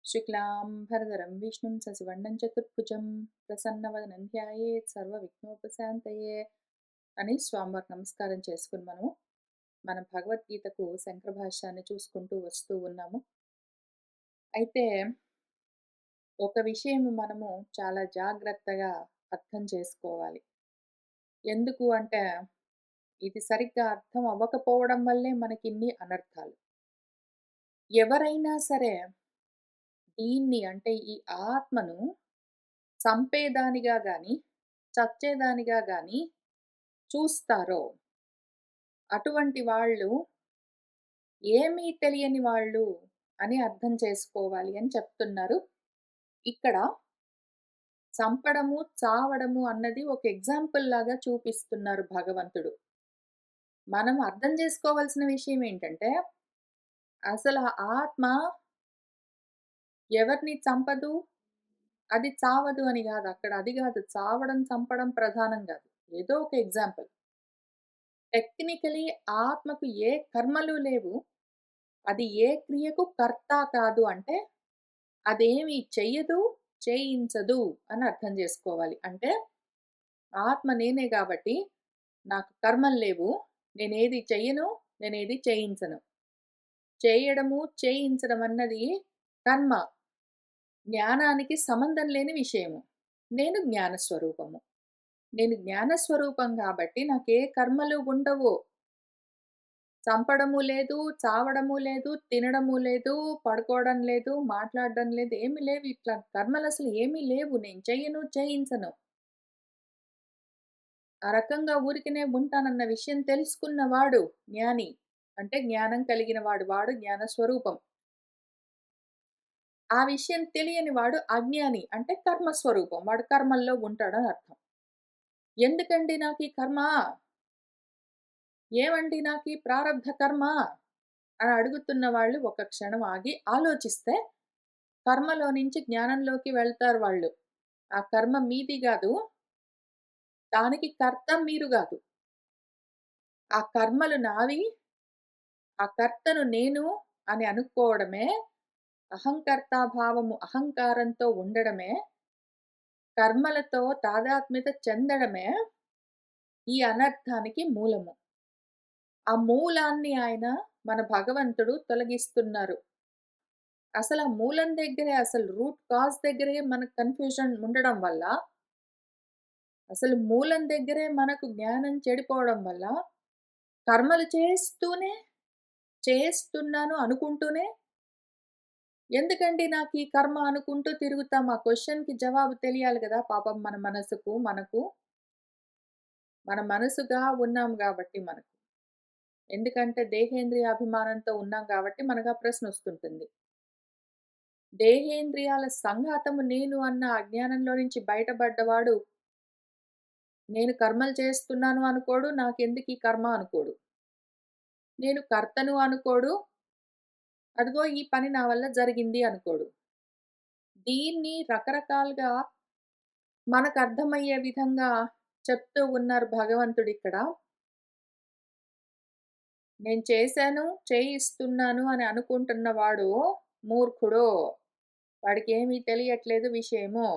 శుక్లాంబరధరం విష్ణుం శశివర్ణం చతుర్భుజం ప్రసన్నవదనం ధ్యాయేత్ సర్వవిఘ్నోపశాంతయే అని స్వామివారికి నమస్కారం చేసుకుని మన భగవద్గీతకు శంకర భాష్యాన్ని చూసుకుంటూ వస్తూ ఉన్నాము. అయితే ఒక విషయం మనము చాలా జాగ్రత్తగా అర్థం చేసుకోవాలి. ఎందుకు అంటే ఇది సరిగ్గా అర్థం అవ్వకపోవడం వల్లే మనకిన్ని అనర్థాలు. ఎవరైనా సరే దీన్ని అంటే ఈ ఆత్మను చంపేదానిగా గాని, చచ్చేదానిగా గాని చూస్తారో అటువంటి వాళ్ళు ఏమీ తెలియని వాళ్ళు అని అర్థం చేసుకోవాలి అని చెప్తున్నారు. ఇక్కడ చంపడము, చావడము అన్నది ఒక ఎగ్జాంపుల్ లాగా చూపిస్తున్నారు భగవంతుడు. మనం అర్థం చేసుకోవాల్సిన విషయం ఏంటంటే, అసలు ఆ ఆత్మ ఎవరిని చంపదు, అది చావదు అని గాదు. అక్కడ అది గాదు. చావడం, చంపడం ప్రధానం గాదు. ఏదో ఒక ఎగ్జాంపుల్. టెక్నికలీ ఆత్మకు ఏ కర్మలు లేవు. అది ఏ క్రియకు కర్త కాదు అంటే, అదేమి చెయ్యదు, చేయించదు అని అర్థం జేసుకోవాలి. అంటే, ఆత్మ నేనే గాబట్టి, నాకు కర్మలు లేవు. నేనేది చెయ్యను, నేనేది చేయించను. చేయడము, చేయించడం అన్నది కర్మ. జ్ఞానానికి సంబంధం లేని విషయము. నేను జ్ఞానస్వరూపము. నేను జ్ఞానస్వరూపం గాబట్టి నాకే కర్మలు ఉండవు. చంపడము లేదు, చావడము లేదు, తినడము లేదు, పడుకోవడం లేదు, మాట్లాడడం లేదు, ఏమి లేవు. ఇట్లా కర్మలసలు ఏమీ లేవు. నేను చెయ్యను, చేయించను. ఆ రకంగా ఊరికనే ఉంటానన్న విషయం తెలుసుకున్నవాడు జ్ఞాని. అంటే జ్ఞానం కలిగిన వాడు. వాడు జ్ఞాన స్వరూపం. ఆ విషయం తెలియని వాడు అజ్ఞాని. అంటే కర్మస్వరూపం. వాడు కర్మల్లో ఉంటాడని అర్థం. ఎందుకండి నాకీ కర్మ? ఏవండి నాకీ ప్రారబ్ధ కర్మ? అని అడుగుతున్న వాళ్ళు ఒక క్షణం ఆగి ఆలోచిస్తే కర్మలో నుంచి జ్ఞానంలోకి వెళ్తారు వాళ్ళు. ఆ కర్మ మీది గాదు. దానికి కర్త మీరు గాదు. ఆ కర్మలు నావి. ఆ కర్తను నేను అని అనుకోవడమే అహంకర్తాభావము అహంకారంతో ఉండడమే, కర్మలతో తాదాత్మ్యత చెందడమే ఈ అనర్థానికి మూలము. ఆ మూలాన్ని మన భగవంతుడు తొలగిస్తున్నారు. అసలు ఆ మూలం దగ్గరే అసలు రూట్ కాజ్ దగ్గరే మనకు కన్‌ఫ్యూజన్ ఉండడం వల్ల, అసలు మూలం దగ్గరే మనకు జ్ఞానం చెడిపోవడం వల్ల, కర్మలు చేస్తున్నాను అనుకుంటూనే ఎందుకండి నాకీ కర్మ అనుకుంటూ తిరుగుతాం. ఆ క్వెషన్‌కి జవాబు తెలియాలి గదా! పాపం మన మనసుకు, మనకు. మన మనసుగా ఉన్నాం గాబట్టి మనకు. ఎందుకంటే దేహేంద్రియాభిమానంతో ఉన్నాం గాబట్టి మనకు ఆ ప్రశ్నొస్తుంటుంది. దేహేంద్రియాల సంఘాతము నేను అన్న అజ్ఞానంలో నుంచి బయటపడ్డవాడు, నేను కర్మలు చేస్తున్నాను అనుకోడు, నాకెందుకీ కర్మ అనుకోడు. నేను కర్తను అనుకోడు, అదిగో ఈ పని నా వల్ల జరిగింది అనుకోడు. దీన్ని రకరకాలుగా మనకర్థమయ్యే విధంగా చెప్తూ ఉన్నారు భగవంతుడిక్కడ. నేను చేశాను, చేయిస్తున్నాను అని అనుకుంటున్నవాడు మూర్ఖుడు. వాడికేమీ తెలియట్లేదు విషయము.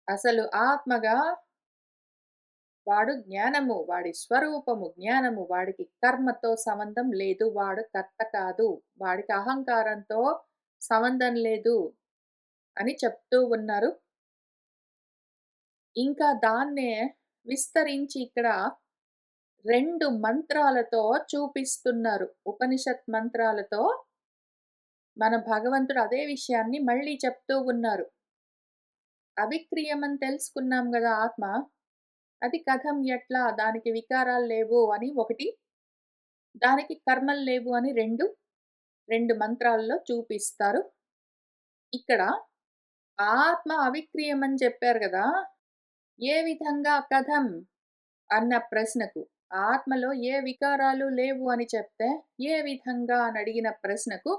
అసలు ఆత్మగా వాడు జ్ఞానము, వాడి స్వరూపము జ్ఞానము. వాడికి కర్మతో సంబంధం లేదు. వాడు కర్త కాదు. వాడికి అహంకారంతో సంబంధం లేదు అని చెప్తూ ఉన్నారు. ఇంకా దాన్నే విస్తరించి ఇక్కడ 2 మంత్రాలతో చూపిస్తున్నారు. ఉపనిషత్ మంత్రాలతో మన భగవంతుడు అదే విషయాన్ని మళ్ళీ చెప్తూ ఉన్నారు. అవిక్రీయమని తెలుసుకున్నాం గదా ఆత్మ. అది కథం ఎట్లా? దానికి వికారాలు లేవు అని ఒకటి, దానికి కర్మలు లేవు అని 2 మంత్రాల్లో చూపిస్తారు. ఇక్కడ ఆత్మ అవిక్రీయమని చెప్పారు గదా! ఏ విధంగా కథం అన్న ప్రశ్నకు, ఆత్మలో ఏ వికారాలు లేవు అని చెప్తే, ఏ విధంగా అని అడిగిన ప్రశ్నకు,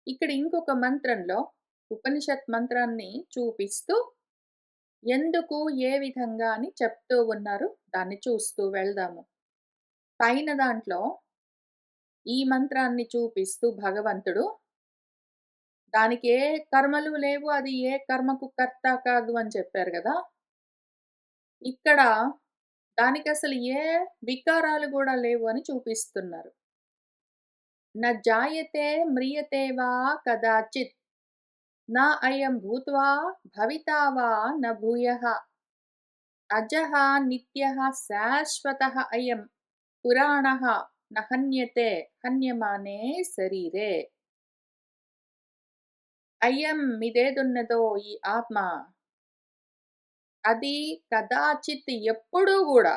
ఇక్కడ ఇంకొక మంత్రంలో ఉపనిషత్ మంత్రాన్ని చూపిస్తూ, ఎందుకు, ఏ విధంగా అని చెప్తూ ఉన్నారు. దాన్ని చూస్తూ వెళ్దాము. పైన దాంట్లో ఈ మంత్రాన్ని చూపిస్తూ భగవంతుడు, దానికి ఏ కర్మలు లేవు. అది ఏ కర్మకు కర్త కాదు అని చెప్పారు గదా! ఇక్కడ దానికసలు ఏ వికారాలు గూడా లేవు అని చూపిస్తున్నారు. న జాయతే మ్రియతే వా కదాచిత్. నా అయం భూత్వా భవితా వా న భూయః. అజః నిత్యః శాశ్వతః అయం పురాణః న హన్యతే హన్యమానే శరీరే. అయం ఇదేదున్నదో ఈ ఆత్మ అది కదాచిత్ ఎప్పుడూ గూడా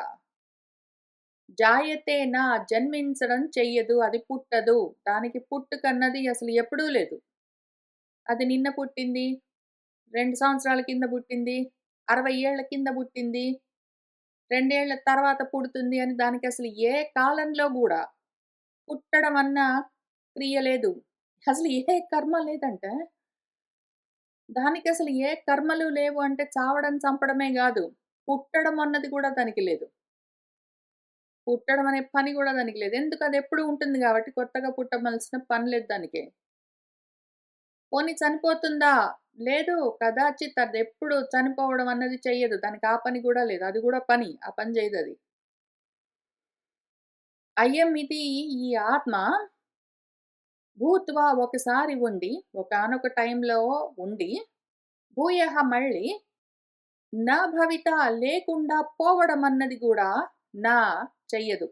జాయతే నా జన్మించడం చెయ్యదు. అది పుట్టదు. దానికి పుట్టుకన్నది అసలు ఎప్పుడూ లేదు. అది నిన్న పుట్టింది, 2 సంవత్సరాల కింద పుట్టింది, 60 ఏళ్ల కింద పుట్టింది, 2 ఏళ్ల తర్వాత పుడుతుంది అని దానికసలు ఏ కాలంలో గూడా పుట్టడం అన్న క్రియ లేదు. అసలు ఏ కర్మ లేదంట. దానికసలు ఏ కర్మలు లేవు అంటే చావడం, చంపడమే గాదు. పుట్టడం అన్నది గూడా దానికి లేదు. పుట్టడం అనే పని గూడా దానికి లేదు. ఎందుకు అదెప్పుడూ ఉంటుంది గాబట్టి కొత్తగా పుట్టవలసిన పని లేదు దానికి. పోనీ చనిపోతుందా? లేదు. కదాచిత్ అదెప్పుడు చనిపోవడం అన్నది చెయ్యదు. దానికి ఆ పని గూడా లేదు. అది గూడా పని. ఆ పని జేయదది. అయం ఇది ఈ ఆత్మ భూత్వా ఒకసారి ఉండి, ఒకానొక టైంలో ఉండి, భూయః మళ్ళీ నా భవిత లేకుండా పోవడం అన్నది గూడా నా చెయ్యదు.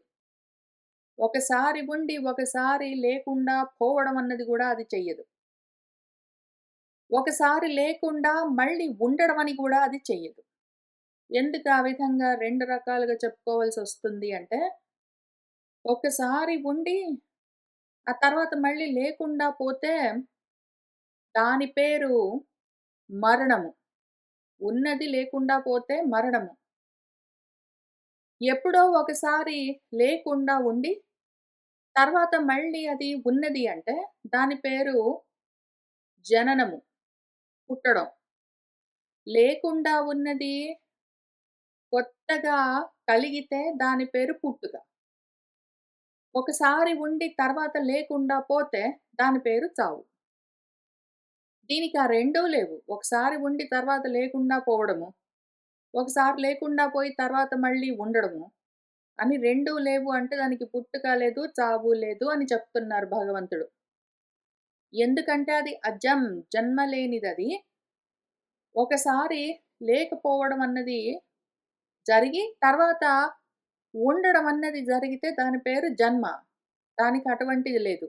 ఒకసారి ఉండి, ఒకసారి లేకుండా పోవడం అన్నది గూడా అది చెయ్యదు. ఒకసారి లేకుండా మళ్ళీ ఉండడం అని గూడా అది చెయ్యదు. ఎందుకు ఆ విధంగా 2 రకాలుగా చెప్పుకోవాల్సొస్తుంది అంటే, ఒకసారి ఉండి, ఆ తర్వాత మళ్ళీ లేకుండా పోతే దాని పేరు మరణము. ఉన్నది లేకుండా పోతే మరణము. ఎప్పుడో ఒకసారి లేకుండా ఉండి, తర్వాత మళ్ళీ అది ఉన్నది అంటే, దాని పేరు జననము. పుట్టడం. లేకుండా ఉన్నది కొత్తగా కలిగితే దాని పేరు పుట్టుక. ఒకసారి ఉండి తర్వాత లేకుండా పోతే దాని పేరు చావు. దీనికి ఆ రెండూ లేవు. ఒకసారి ఉండి తర్వాత లేకుండా పోవడము. ఒకసారి లేకుండా పోయి తర్వాత మళ్ళీ ఉండడము. అని రెండూ లేవు అంటే దానికి పుట్టుక లేదు, చావు లేదు అని చెప్తున్నారు భగవంతుడు. ఎందుకంటే అది అజం, జన్మ లేనిదది. ఒకసారి లేకపోవడం అన్నది జరిగి, తర్వాత ఉండడం అన్నది జరిగితే దాని పేరు జన్మ. దానికి అటువంటిది లేదు.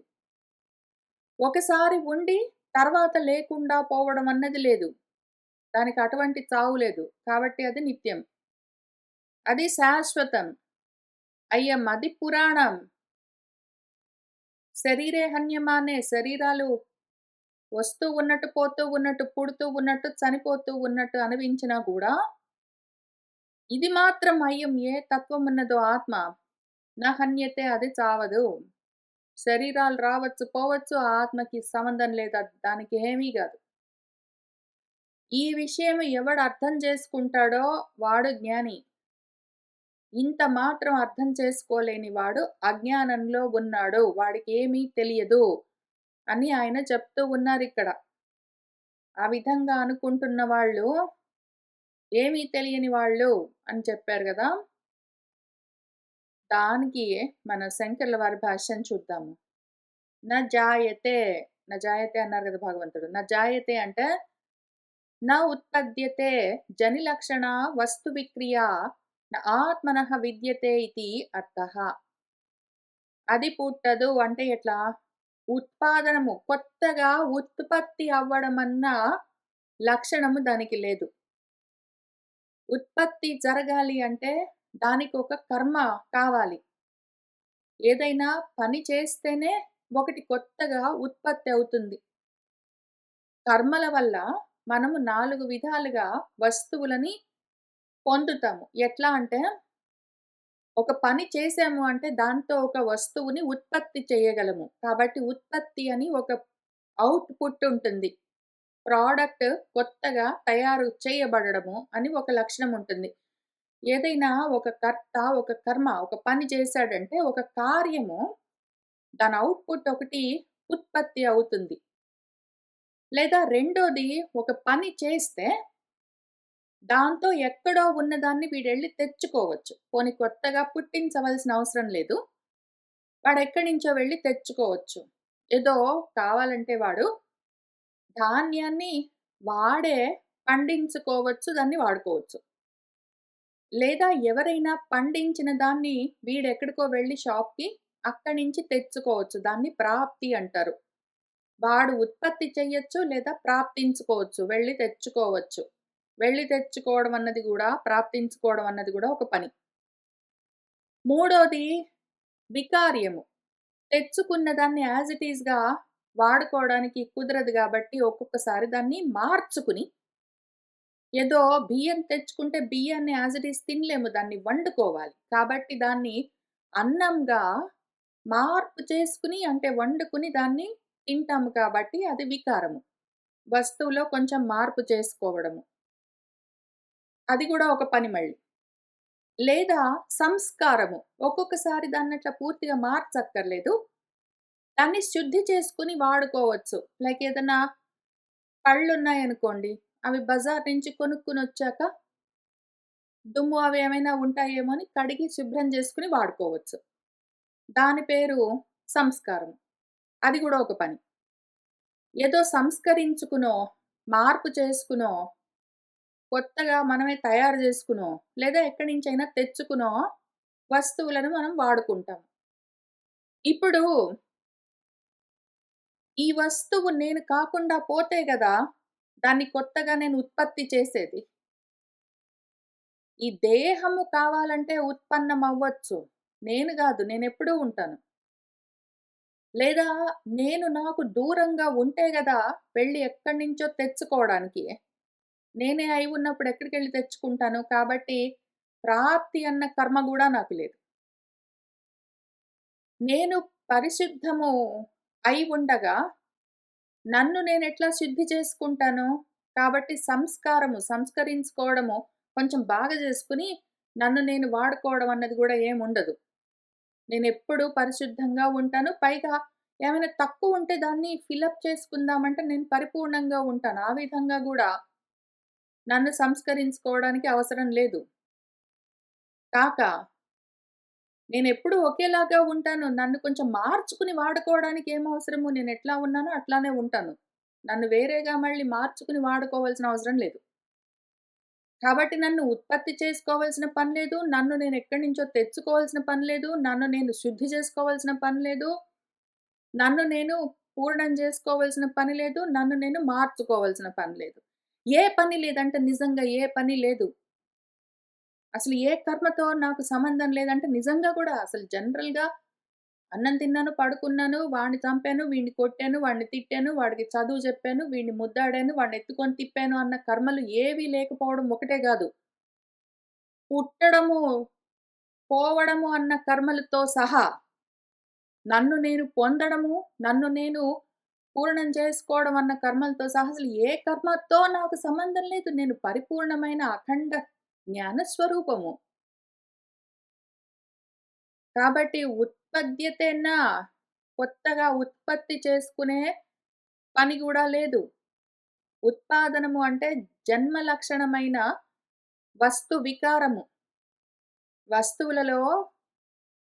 ఒకసారి ఉండి, తర్వాత లేకుండా పోవడం అన్నది లేదు. దానికి అటువంటి చావు లేదు. కాబట్టి అది నిత్యం. అది శాశ్వతం. అయ్యం అది పురాణం. శరీరే హన్యమానే శరీరాలు వస్తూ ఉన్నట్టు, పోతూ ఉన్నట్టు, పుడుతూ ఉన్నట్టు, చనిపోతూ ఉన్నట్టు అనిపించినా కూడా, ఇది మాత్రం అయ్యం ఏ తత్వమున్నదో ఆత్మ నా హన్యతే అది చావదు. శరీరాలు రావచ్చు, పోవచ్చు. ఆ ఆత్మకి సంబంధం లేదు. దానికి ఏమీ గాదు. ఈ విషయం ఎవడు అర్థం చేసుకుంటాడో వాడు జ్ఞాని. ఇంత మాత్రం అర్థం చేసుకోలేని వాడు అజ్ఞానంలో ఉన్నాడు. వాడికేమీ తెలియదు అని ఆయన చెప్తూ ఉన్నారిక్కడ. ఆ విధంగా అనుకుంటున్న వాళ్ళు ఏమీ తెలియని వాళ్ళు అని చెప్పారు గదా! దానికి మన శంకర్ల వారి భాష్యం చూద్దాము. న జాయతే, న జాయతే అన్నారు గదా భగవంతుడు. న జాయతే అంటే న ఉత్పద్యతే జనిలక్షణ వస్తు విక్రియా న ఆత్మనః విద్యతే ఇతి అర్థః. అది పుట్టదు అంటే ఎట్లా? ఉత్పాదనము కొత్తగా ఉత్పత్తి అవ్వడమన్న లక్షణము దానికి లేదు. ఉత్పత్తి జరగాలి అంటే దానికొక కర్మ కావాలి. ఏదైనా పని చేస్తేనే ఒకటి కొత్తగా ఉత్పత్తి అవుతుంది. కర్మల వల్ల మనము 4 విధాలుగా వస్తువులని పొందుతాము. ఎట్లా అంటే, ఒక పని చేశాము అంటే దాంతో ఒక వస్తువుని ఉత్పత్తి చేయగలము. కాబట్టి ఉత్పత్తి అని ఒక ఔట్‌పుట్ ఉంటుంది. ప్రొడక్ట్ కొత్తగా తయారు చేయబడడము అని ఒక లక్షణం ఉంటుంది. ఏదైనా ఒక కర్త, ఒక కర్మ, ఒక పని చేశాడంటే ఒక కార్యము దాని ఔట్‌పుట్ ఒకటి ఉత్పత్తి అవుతుంది. లేదా రెండోది ఒక పని చేస్తే దాంతో ఎక్కడో ఉన్నదాన్ని వీడెళ్లి తెచ్చుకోవచ్చు. పోనీ కొత్తగా పుట్టించవలసిన అవసరం లేదు. వాడెక్కడి నుంచో వెళ్లి తెచ్చుకోవచ్చు. ఏదో కావాలంటే వాడు ధాన్యాన్ని వాడే పండించుకోవచ్చు. దాన్ని వాడుకోవచ్చు. లేదా ఎవరైనా పండించిన దాన్ని వీడెక్కడికో వెళ్లి షాప్‌కి అక్కడి నుంచి తెచ్చుకోవచ్చు. దాన్ని ప్రాప్తి అంటారు. వాడు ఉత్పత్తి చెయ్యొచ్చు లేదా ప్రాప్తించుకోవచ్చు. వెళ్లి తెచ్చుకోవచ్చు. వెళ్లి తెచ్చుకోవడం అన్నది గూడా, ప్రాప్తించుకోవడం అన్నది గూడా ఒక పని. మూడోది వికార్యము. తెచ్చుకున్న దాన్ని యాజ్ ఇట్ ఈస్‌గా వాడుకోవడానికి కుదరదు గాబట్టి ఒక్కొక్కసారి దాన్ని మార్చుకుని ఏదో బియ్యం తెచ్చుకుంటే బియ్యాన్ని యాజ్ ఇట్ ఈజ్ తినలేము. దాన్ని వండుకోవాలి. కాబట్టి దాన్ని అన్నంగా మార్పు చేసుకొని అంటే వండుకొని దాన్ని తింటాము కాబట్టి అది వికారము. వస్తువులో కొంచెం మార్పు చేసుకోవడము. అది గూడా ఒక పని మళ్ళీ. లేదా సంస్కారము. ఒక్కొక్కసారి దాన్నట్లా పూర్తిగా మార్చక్కర్లేదు. దాన్ని శుద్ధి చేసుకొని వాడుకోవచ్చు. లైక్ ఏదన్నా పళ్ళున్నాయనుకోండి. అవి బజార్ నుంచి కొనుక్కొనొచ్చాక దుమ్ము అవి ఏమైనా ఉంటాయేమో అని కడిగి శుభ్రం చేసుకొని వాడుకోవచ్చు. దాని పేరు సంస్కారం. అది గూడా ఒక పని. ఏదో సంస్కరించుకునో, మార్పు చేసుకునో, కొత్తగా మనమే తయారు జేసుకునో, లేదా ఎక్కడి నుంచైనా తెచ్చుకునో వస్తువులను మనం వాడుకుంటాం. ఇప్పుడు ఈ వస్తువు నేను కాకుండా పోతే గదా! దాన్ని కొత్తగా నేను ఉత్పత్తి చేసేది. ఈ దేహము కావాలంటే ఉత్పన్నమవ్వచ్చు. నేను గాదు. నేనెప్పుడూ ఉంటాను. లేదా నేను నాకు దూరంగా ఉంటే గదా! వెళ్లి ఎక్కడి నుంచో తెచ్చుకోవడానికి. నేనే అయి ఉన్నప్పుడు ఎక్కడికెళ్లి తెచ్చుకుంటాను. కాబట్టి ప్రాప్తి అన్న కర్మ గూడా నాకు లేదు. నేను పరిశుద్ధము అయి ఉండగా నన్ను నేనెట్లా శుద్ధి చేసుకుంటాను? కాబట్టి సంస్కరించుకోవడము కొంచెం బాగా జేసుకొని నన్ను నేను వాడుకోవడం అన్నది గూడా ఏముండదు. నేనెప్పుడూ పరిశుద్ధంగా ఉంటాను. పైగా ఏమైనా తక్కువుంటే దాన్ని ఫిలప్ చేసుకుందామంటే నేను పరిపూర్ణంగా ఉంటాను. ఆ విధంగా గూడా నన్ను సంస్కరించుకోవడానికి అవసరం లేదు. కాక నేనెప్పుడూ ఒకేలాగా ఉంటాను. నన్ను కొంచెం మార్చుకుని వాడుకోవడానికి ఏం అవసరము? నేనెట్లా ఉన్నానో అట్లానే ఉంటాను. నన్ను వేరేగా మళ్ళీ మార్చుకుని వాడుకోవాల్సిన అవసరం లేదు. కాబట్టి నన్ను ఉత్పత్తి చేసుకోవాల్సిన పని లేదు. నన్ను నేనెక్కడి నుంచో తెచ్చుకోవాల్సిన పని లేదు. నన్ను నేను శుద్ధి చేసుకోవాల్సిన పని లేదు. నన్ను నేను పూర్ణం జేసుకోవాల్సిన పని లేదు. నన్ను నేను మార్చుకోవాల్సిన పని లేదు. ఏ పని లేదంటే నిజంగా ఏ పని లేదు. అసలు ఏ కర్మతో నాకు సంబంధం లేదంటే నిజంగా గూడా అసలు జనరల్‌గా అన్నం తిన్నాను, పడుకున్నాను, వాడిని చంపాను, వీడిని కొట్టాను, వాడిని తిట్టాను, వాడికి చదువు చెప్పాను, వీడిని ముద్దాడాను, వాడిని ఎత్తుకొని తిప్పాను అన్న కర్మలు ఏవీ లేకపోవడం ఒకటే గాదు. పుట్టడము, పోవడము అన్న కర్మలతో సహా నన్ను నేను పొందడము, నన్ను నేను పూర్ణం చేసుకోవడం అన్న కర్మలతో సహా అసలు ఏ కర్మతో నాకు సంబంధం లేదు. నేను పరిపూర్ణమైన అఖండ జ్ఞాన స్వరూపము. కాబట్టి ఉత్పద్యతేన కొత్తగా ఉత్పత్తి చేసుకునే పని గూడా లేదు. ఉత్పాదనము అంటే జన్మ లక్షణమైన వస్తు వికారము. వస్తువులలో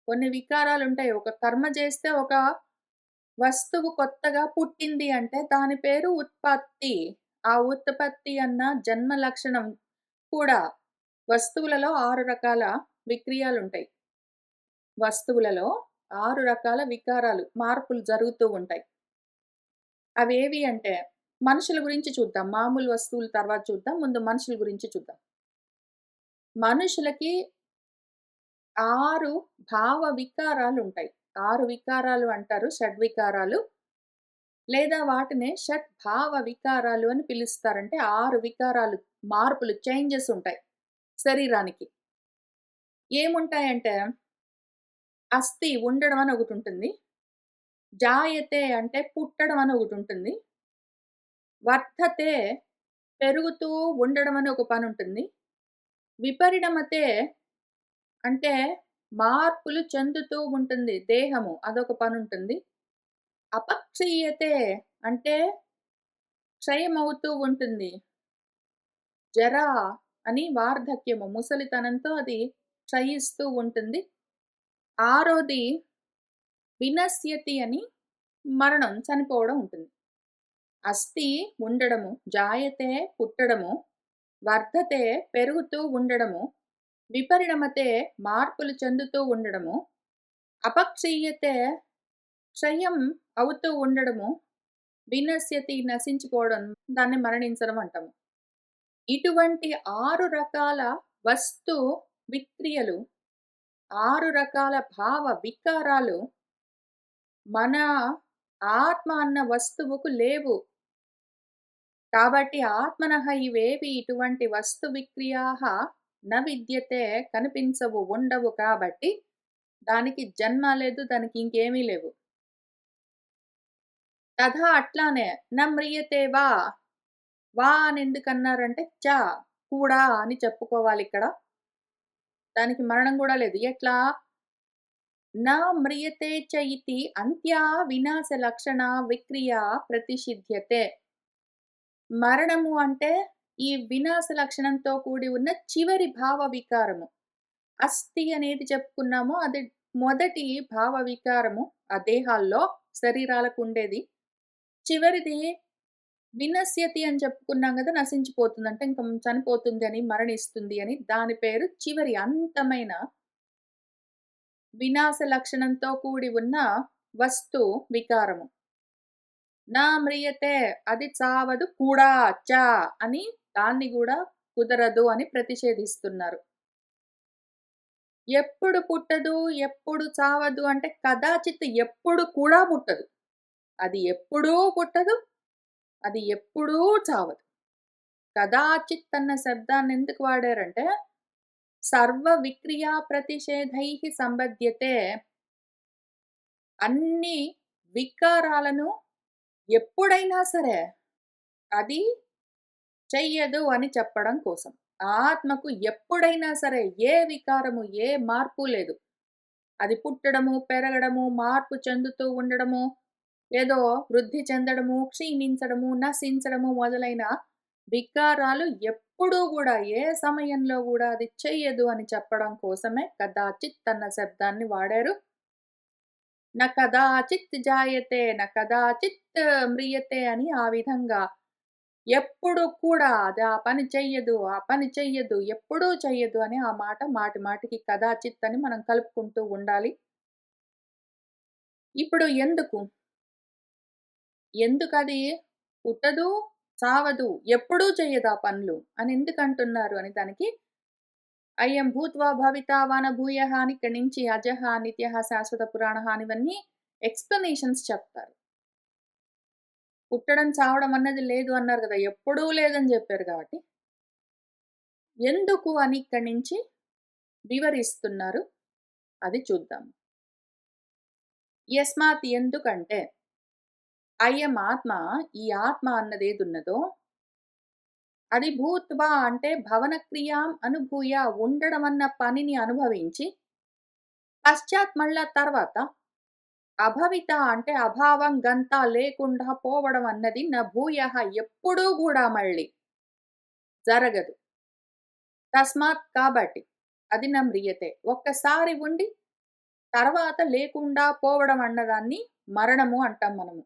కొన్ని వికారాలుంటాయి. ఒక కర్మ చేస్తే ఒక వస్తువు కొత్తగా పుట్టింది అంటే దాని పేరు ఉత్పత్తి. ఆ ఉత్పత్తి అన్న జన్మ లక్షణం కూడా వస్తువులలో 6 రకాల విక్రియాలుంటాయి. వస్తువులలో 6 రకాల వికారాలు, మార్పులు జరుగుతూ ఉంటాయి. అవేవి అంటే మనుషుల గురించి చూద్దాం. మామూలు వస్తువుల తర్వాత చూద్దాం. ముందు మనుషుల గురించి చూద్దాం. మనుషులకి 6 భావ వికారాలుంటాయి. 6 వికారాలు అంటారు. షడ్వికారాలు. లేదా వాటినే షడ్భావ వికారాలు అని పిలుస్తారంటే 6 వికారాలు మార్పులు చేంజెస్ ఉంటాయి శరీరానికి. ఏముంటాయంటే అస్థి ఉండడం అని ఒకటుంటుంది. జాయతే అంటే పుట్టడం అని ఒకటుంటుంది. వర్ధతే పెరుగుతూ ఉండడం అని ఒక పనుంటుంది. విపరిణమతే అంటే మార్పులు చెందుతూ ఉంటుంది దేహము. అదొక పనుంటుంది. అపక్షీయతే అంటే క్షయమవుతూ ఉంటుంది. జరా అని వార్ధక్యము, ముసలితనంతో అది క్షయిస్తూ ఉంటుంది. ఆరోది వినశ్యతి అని మరణం, చనిపోవడం ఉంటుంది. అస్థి ఉండడము, జాయతే పుట్టడము, వర్ధతే పెరుగుతూ ఉండడము, విపరిణమతే మార్పులు చెందుతూ ఉండడము, అపక్షీయతే క్షయం అవుతూ ఉండడము, వినశ్యతి నశించిపోవడం, దాన్ని మరణించడం అంటాము. ఇటువంటి 6 రకాల వస్తు విక్రియలు, 6 రకాల భావ వికారాలు మన ఆత్మ అన్న వస్తువుకు లేవు. కాబట్టి ఆత్మనః ఇవేవి ఇటువంటి వస్తు విక్రియాః న విద్యతే, కనిపించవు, ఉండవు. కాబట్టి దానికి జన్మ లేదు, దానికి ఇంకేమీ లేవు. తథా అట్లానే న మ్రియతే వా, వా అని ఎందుకన్నారంటే చ కూడా అని చెప్పుకోవాలిక్కడ. దానికి మరణం కూడా లేదు. ఎట్లా? న మ్రియతే చ ఇతి అంత్యా వినాశ లక్షణ విక్రియా ప్రతిషిధ్యతే. మరణము అంటే ఈ వినాశ లక్షణంతో కూడి ఉన్న చివరి భావ వికారము. అస్థి అనేది చెప్పుకున్నాము. అది మొదటి భావ వికారము ఆ దేహాల్లో, శరీరాలకు ఉండేది. చివరిది వినశ్యతి అని చెప్పుకున్నాం కదా! నశించిపోతుంది. అంటే ఇంక చనిపోతుంది అని, మరణిస్తుంది అని. దాని పేరు చివరి అంతమైన వినాశ లక్షణంతో కూడి ఉన్న వస్తు వికారము. నా మ్రియతే అది చావదు కూడా చ అని దాన్ని గూడా కుదరదు అని ప్రతిషేధిస్తున్నారు. ఎప్పుడు పుట్టదు, ఎప్పుడు చావదు అంటే కదాచిత్ ఎప్పుడు కూడా పుట్టదు. అది ఎప్పుడూ పుట్టదు, అది ఎప్పుడూ చావదు. కదాచిత్ అన్న శబ్దాన్ని ఎందుకు వాడారంటే సర్వ విక్రియా ప్రతిషేధైః సంబధ్యతే. అన్ని వికారాలను ఎప్పుడైనా సరే అది చెయ్యదు అని చెప్పడం కోసం. ఆత్మకు ఎప్పుడైనా సరే ఏ వికారము, ఏ మార్పు లేదు. అది పుట్టడము, పెరగడము, మార్పు చెందుతూ ఉండడము, ఏదో వృద్ధి చెందడము, క్షీణించడము, నశించడము మొదలైన వికారాలు ఎప్పుడూ గూడా, ఏ సమయంలో గూడా అది చెయ్యదు అని చెప్పడం కోసమే కదాచిత్ అన్న శబ్దాన్ని వాడారు. న కదాచిత్ జాయతే, న కదాచిత్ మ్రియతే అని ఆ విధంగా ఎప్పుడు కూడా అది ఆ పని చెయ్యదు, ఆ పని చెయ్యదు, ఎప్పుడూ చెయ్యదు అని ఆ మాట మాటి మాటికి కదాచిత్ అని మనం కలుపుకుంటూ ఉండాలి. ఇప్పుడు ఎందుకు? ఎందుకది పుట్టదు, చావదు, ఎప్పుడూ చెయ్యదు ఆ పనులు అని ఎందుకంటున్నారు అని దానికి అయం భూత్వా భవితా వాన భూయః అని ఇక్కడి నుంచి అజః, నిత్యః, శాశ్వత పురాణః అని ఇవన్నీ ఎక్స్‌ప్లనేషన్స్ చెప్తారు. పుట్టడం, చావడం అన్నది లేదు అన్నారు గదా! ఎప్పుడూ లేదని జెప్పారు గాబట్టి, ఎందుకు అని ఇక్కడి నుంచి వివరిస్తున్నారు. అది చూద్దాం. యస్మాత్ ఎందుకంటే, అయం ఆత్మ, ఈ ఆత్మ అన్నదేదున్నదో, అది భూత్వా అంటే భవన క్రియాం అనుభూయ ఉండడం అన్న పనిని అనుభవించి, పశ్చాత్ మళ్ళా తర్వాత అభవిత అంటే అభావం గంత లేకుండా పోవడం అన్నది న భూయః ఎప్పుడూ గూడా మళ్ళీ జరగదు. తస్మాత్ కాబట్టి అది న మ్రియతే. ఒక్కసారి ఉండి తర్వాత లేకుండా పోవడం అన్నదాన్ని మరణము అంటాం మనము.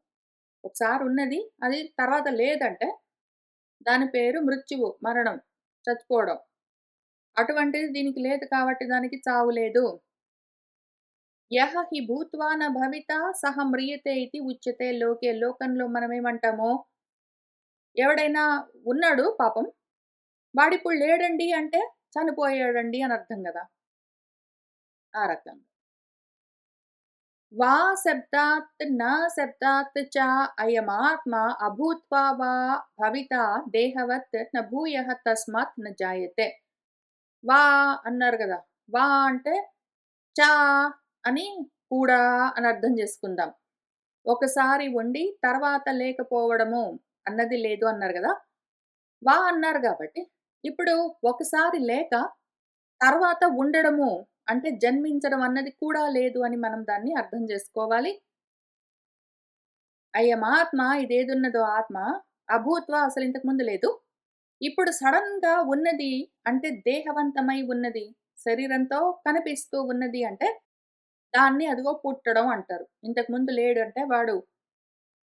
ఒకసారి ఉన్నది అది తర్వాత లేదంటే దాని పేరు మృత్యువు, మరణం, చచ్చిపోవడం. అటువంటిది దీనికి లేదు కాబట్టి దానికి చావు లేదు. యహ హి భూత్వా న భవితా సహ మ్రియతే ఇతి ఉచ్యతే లోకే. లోకంలో మనమేమంటాము? ఎవడైనా ఉన్నాడు పాపం, వాడిప్పుడు లేడండి అంటే చనిపోయాడండి అని అర్థం గదా! ఆ రకంగా. వా శబ్దాత్ న శబ్దాత్ చ అయమాత్మ అభూత్వా వా భవితా దేహవత్ న భూయః తస్మాత్ న జాయతే. వా అన్నారు గదా! వా అంటే చ అని కూడా అని అర్థం చేసుకుందాం. ఒకసారి ఉండి తర్వాత లేకపోవడము అన్నది లేదు అన్నారు గదా! వా అన్నారు గాబట్టి, ఇప్పుడు ఒకసారి లేక తర్వాత ఉండడము అంటే జన్మించడం అన్నది కూడా లేదు అని మనం దాన్ని అర్థం జేసుకోవాలి. అయమాత్మ ఇదేదున్నదో ఆత్మ అభూత్వ అసలు ఇంతకు ముందు లేదు. ఇప్పుడు సడెన్‌గా ఉన్నది అంటే దేహవంతమై ఉన్నది, శరీరంతో కనిపిస్తూ ఉన్నది అంటే దాన్ని అదిగో పుట్టడం అంటారు. ఇంతకు ముందు లేడు అంటే వాడు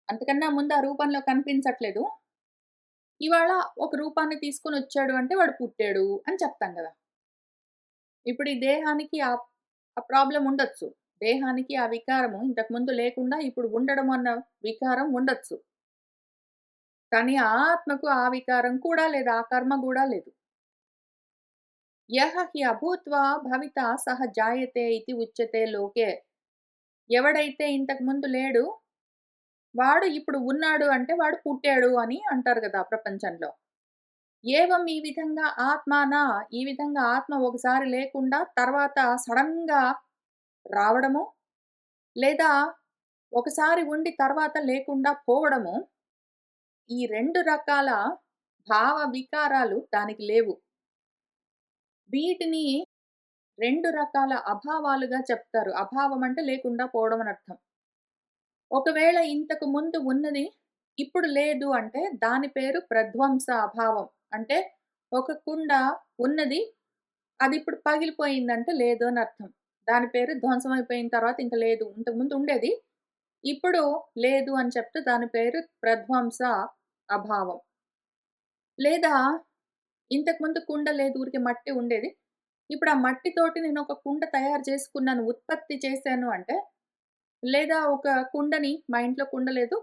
అంతకన్నా ముందు ఆ రూపంలో కనిపించట్లేదు. ఇవాళ ఒక రూపాన్ని తీసుకొనొచ్చాడు అంటే వాడు పుట్టాడు అని చెప్తాం గదా! ఇప్పుడు ఈ దేహానికి ఆ ప్రాబ్లమ్ ఉండొచ్చు. దేహానికి ఆ వికారము ఇంతకుముందు లేకుండా ఇప్పుడు ఉండడం అన్న వికారం ఉండొచ్చు. కానీ ఆత్మకు ఆ వికారం కూడా లేదు. ఆ కర్మ గూడా లేదు. యః హి అభూత్వా భవితా సహ జాయతే ఇతి ఉచ్యతే లోకే. ఎవడైతే ఇంతకు ముందు లేడు, వాడు ఇప్పుడు ఉన్నాడు అంటే వాడు పుట్టాడు అని అంటారు గదా! ప్రపంచంలో. ఏవం ఈ విధంగా ఆత్మాన ఈ విధంగా ఆత్మ ఒకసారి లేకుండా తర్వాత సడెన్‌గా రావడము, లేదా ఒకసారి ఉండి తర్వాత లేకుండా పోవడము, ఈ 2 రకాల భావ వికారాలు దానికి లేవు. వీటిని 2 రకాల అభావాలుగా చెప్తారు. అభావం అంటే లేకుండా పోవడం అని అర్థం. ఒకవేళ ఇంతకు ముందు ఉన్నది ఇప్పుడు లేదు అంటే దాని పేరు ప్రధ్వంస అభావం. అంటే ఒక కుండ ఉన్నది, అది ఇప్పుడు పగిలిపోయిందంటే లేదు అని అర్థం. దాని పేరు ధ్వంసం అయిపోయిన తర్వాత ఇంక లేదు. ఇంతకుముందు ఉండేది, ఇప్పుడు లేదు అని చెప్తే దాని పేరు ప్రధ్వంస అభావం. లేదా ఇంతకుముందు కుండ లేదు ఊరికే మట్టి ఉండేది. ఇప్పుడు ఆ మట్టితోటి నేను ఒక కుండ తయారు చేసుకున్నాను, ఉత్పత్తి చేశాను అంటే, లేదా ఒక కుండని మా ఇంట్లో కుండ లేదు.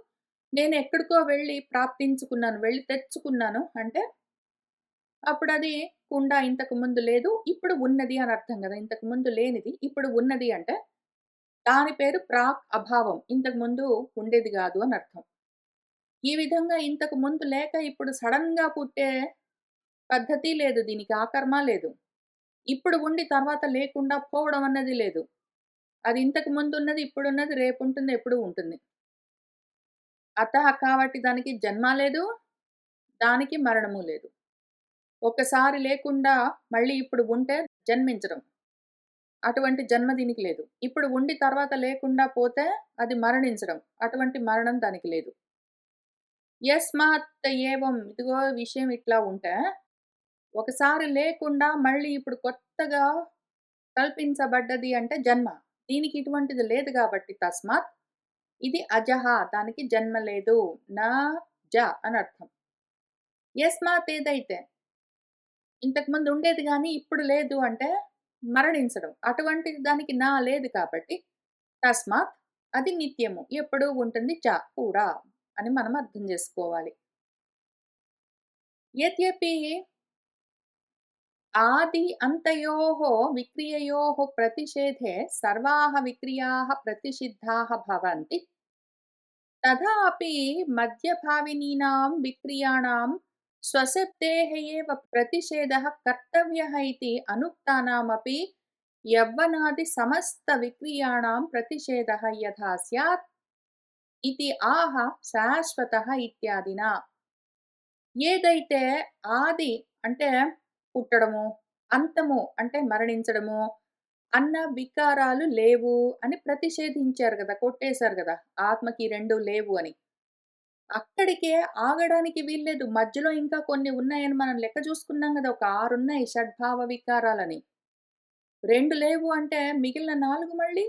నేను ఎక్కడికో వెళ్లి ప్రాప్తించుకున్నాను, వెళ్లి తెచ్చుకున్నాను అంటే, అప్పుడది కుండ ఇంతకు ముందు లేదు, ఇప్పుడు ఉన్నది అని అర్థం గదా! ఇంతకు ముందు లేనిది ఇప్పుడు ఉన్నది అంటే, దాని పేరు ప్రాక్ అభావం. ఇంతకు ముందు ఉండేది గాదు అని అర్థం. ఈ విధంగా ఇంతకు ముందు లేక ఇప్పుడు సడెన్‌గా పుట్టే పద్ధతి లేదు దీనికి. ఆ కర్మ లేదు. ఇప్పుడు ఉండి తర్వాత లేకుండా పోవడం అన్నది లేదు. అది ఇంతకు ముందున్నది, ఇప్పుడున్నది, రేపుంటుంది, ఎప్పుడూ ఉంటుంది. కాబట్టి దానికి జన్మ లేదు, దానికి మరణము లేదు. ఒక్కసారి లేకుండా మళ్ళీ ఇప్పుడు ఉంటే జన్మించడం. అటువంటి జన్మ దీనికి లేదు. ఇప్పుడు ఉండి తర్వాత లేకుండా పోతే అది మరణించడం. అటువంటి మరణం దానికి లేదు. యస్మాత్ ఏవం ఇదిగో విషయం ఇట్లా ఉంటే, ఒకసారి లేకుండా మళ్ళీ ఇప్పుడు కొత్తగా కల్పించబడ్డది అంటే జన్మ. దీనికి ఇటువంటిది లేదు గాబట్టి తస్మాత్ ఇది అజహ, దానికి జన్మ లేదు. నా జ అనర్థం. యస్మాత్ ఏదైతే ఇంతకుముందు ఉండేది గానీ ఇప్పుడు లేదు అంటే మరణించడం. అటువంటిది దానికి నా లేదు కాబట్టి తస్మాత్ అది నిత్యము. ఎప్పుడూ ఉంటుంది కూడా అని మనం అర్థం జేసుకోవాలి. యద్యపి ఆది అంతయోః విక్రియయోః ప్రతిషేధే సర్వాः విక్రియాः ప్రతిషిద్ధాः భవంతి. తథాపి మధ్యభావినీనాం విక్రియాణాం స్వశబ్దేః ఏవ ప్రతిషేధः కర్తవ్యः ఇతి అనుక్తానామపి యవ్వనాది సమస్త విక్రియాణాం ప్రతిషేధः యథా స్యాత్ ఇతి ఆహ శాశ్వతః ఇత్యాదినా. ఏదైతే ఆది అంటే పుట్టడము, అంతము అంటే మరణించడము అన్న వికారాలు లేవు అని ప్రతిషేధించారు గదా! కొట్టేశారు గదా! ఆత్మకి 2 లేవు అని. అక్కడికే ఆగడానికి వీల్లేదు. మధ్యలో ఇంకా కొన్ని ఉన్నాయని మనం లెక్క చూసుకున్నాం గదా! ఒక 6 ఉన్నాయి షడ్భావ వికారాలని. 2 లేవు అంటే మిగిలిన 4 మళ్ళీ?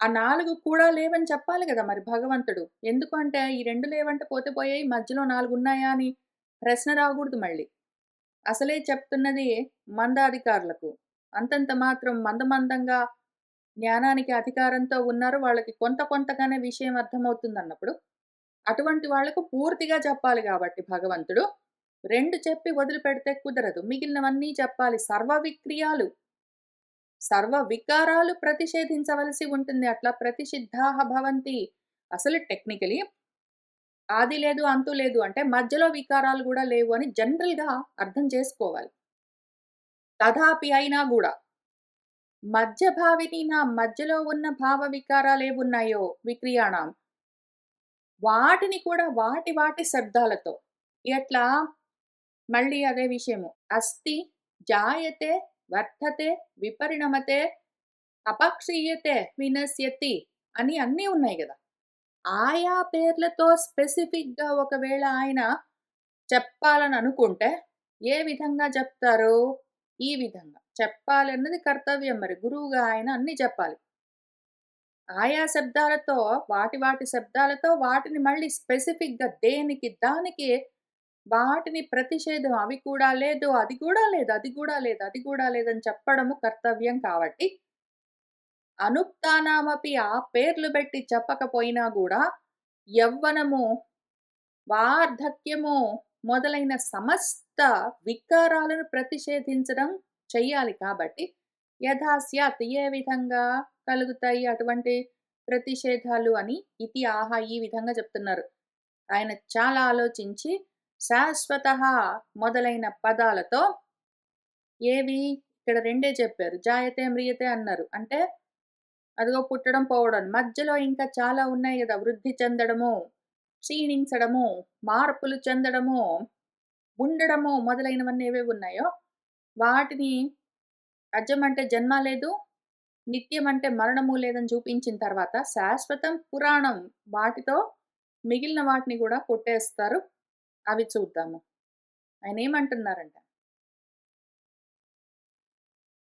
ఆ 4 కూడా లేవని చెప్పాలి గదా! మరి భగవంతుడు. ఎందుకు అంటే ఈ 2 లేవంటే పోతే పోయాయి, మధ్యలో 4 ఉన్నాయా అని ప్రశ్న రాగూడదు మళ్ళీ. అసలే చెప్తున్నది మందాధికారులకు. అంతంత మాత్రం మందంగా జ్ఞానానికి అధికారంతో ఉన్నారు. వాళ్ళకి కొంత కొంతగానే విషయం అర్థమవుతుందన్నప్పుడు, అటువంటి వాళ్ళకు పూర్తిగా చెప్పాలి గాబట్టి భగవంతుడు, 2 చెప్పి వదిలిపెడితే కుదరదు. మిగిలినవన్నీ చెప్పాలి. సర్వ విక్రియాలు, సర్వ వికారాలు ప్రతిషేధించవలసి ఉంటుంది. అట్లా ప్రతిషిద్ధాః భవంతి. అసలు టెక్నికలీ ఆది లేదు, అంతు లేదు అంటే మధ్యలో వికారాలు గూడా లేవు అని జనరల్‌గా అర్థం చేసుకోవాలి. తథాపి అయినా గూడా మధ్యభావిని నా మధ్యలో ఉన్న భావ వికారాలేవున్నాయో విక్రియాణం, వాటిని కూడా వాటి శబ్దాలతో ఎట్లా మళ్ళీ అదే విషయము. అస్తి, జాయతే, వర్ధతే, విపరిణమతే, అపక్షీయతే, వినశ్యతి అని అన్నీ ఉన్నాయి గదా! ఆయా పేర్లతో స్పెసిఫిక్‌గా ఒకవేళ ఆయన చెప్పాలని అనుకుంటే, ఏ విధంగా చెప్తారు? ఈ విధంగా. చెప్పాలన్నది కర్తవ్యం మరి. గురువుగా ఆయన అన్నీ చెప్పాలి. ఆయా శబ్దాలతో వాటి శబ్దాలతో వాటిని మళ్ళీ స్పెసిఫిక్‌గా దేనికి దానికి వాటిని ప్రతిషేధం అవి కూడా లేదు, అది కూడా లేదు, అది కూడా లేదు, అది కూడా లేదని చెప్పడము కర్తవ్యం కాబట్టి, అనుక్తానామపి ఆ పేర్లు బెట్టి చెప్పకపోయినా గూడా యవ్వనము, వార్ధక్యము మొదలైన సమస్త వికారాలను ప్రతిషేధించడం చెయ్యాలి కాబట్టి, యథా స్యాత్ ఏ విధంగా కలుగుతాయి అటువంటి ప్రతిషేధాలు అని ఇతి ఆహా ఈ విధంగా చెప్తున్నారు. ఆయన చాలా ఆలోచించి శాశ్వతః మొదలైన పదాలతో ఏవి ఇక్కడ రెండే చెప్పారు. జాయతే, మ్రియతే అన్నారు. అంటే అదిగో పుట్టడం, పోవడం. మధ్యలో ఇంకా చాలా ఉన్నాయి గదా! వృద్ధి చెందడము, క్షీణించడము, మార్పులు చెందడము, ఉండడము మొదలైనవన్నీ ఏవేవి ఉన్నాయో వాటిని అజం అంటే జన్మ లేదు, నిత్యం అంటే మరణము లేదని చూపించిన తర్వాత శాశ్వతం, పురాణం వాటితో మిగిలిన వాటిని గూడా కొట్టేస్తారు. అవి చూద్దాము. ఆయనేమంటున్నారంటే